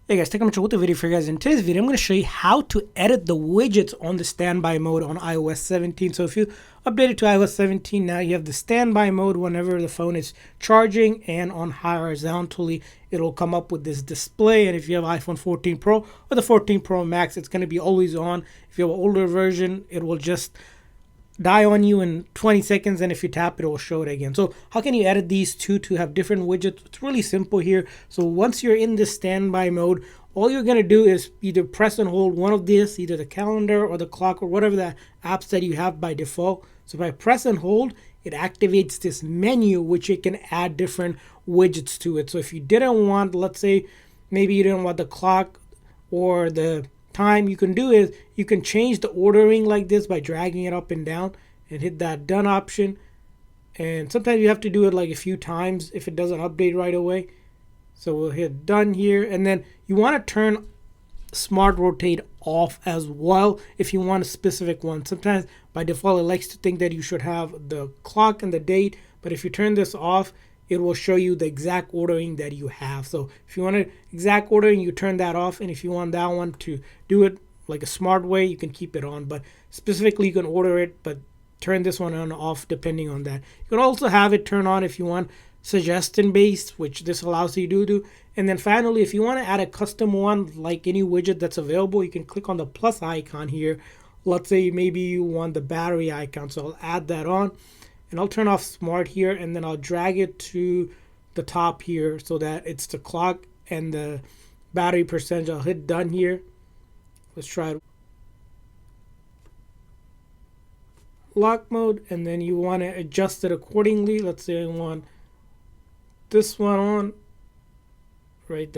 Hey guys, take a with the video for you guys. In today's video, I'm going to show you how to edit the widgets on the standby mode on iOS 17. So if you update it to iOS 17, now you have the standby mode whenever the phone is charging, and on horizontally, it'll come up with this display. And if you have iPhone 14 Pro or the 14 Pro Max, it's going to be always on. If you have an older version, it will just die on you in 20 seconds, and if you tap it will show it again. So how can you edit these two to have different widgets? It's really simple here. So once you're in this standby mode, all you're going to do is either press and hold one of these, either the calendar or the clock or whatever the apps that you have by default. So by press and hold, it activates this menu which it can add different widgets to it. So if you didn't want, let's say maybe you didn't want the clock or the time, you can do is you can change the ordering like this by dragging it up and down and hit that done option. And sometimes you have to do it like a few times if it doesn't update right away. So we'll hit done here, and then you want to turn smart rotate off as well if you want a specific one. Sometimes by default it likes to think that you should have the clock and the date, but if you turn this off, it will show you the exact ordering that you have. So if you want an exact ordering, you turn that off, and if you want that one to do it like a smart way, you can keep it on, but specifically you can order it but turn this one on off depending on that. You can also have it turn on if you want suggestion based, which this allows you to do. And then finally, if you want to add a custom one like any widget that's available, you can click on the plus icon here. Let's say maybe you want the battery icon, so I'll add that on, and I'll turn off smart here, and then I'll drag it to the top here so that it's the clock and the battery percentage. I'll hit done here. Let's try it. Lock mode, and then you want to adjust it accordingly. Let's say I want this one on, right?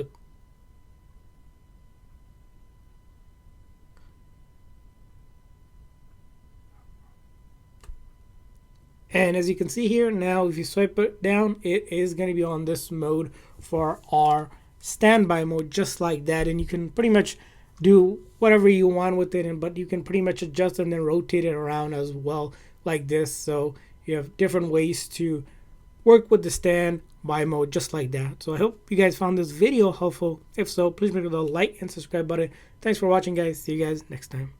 And as you can see here, now if you swipe it down, it is going to be on this mode for our standby mode, just like that. And you can pretty much do whatever you want with it, but you can pretty much adjust and then rotate it around as well like this. So you have different ways to work with the standby mode just like that. So I hope you guys found this video helpful. If so, please make sure to like and subscribe button. Thanks for watching, guys. See you guys next time.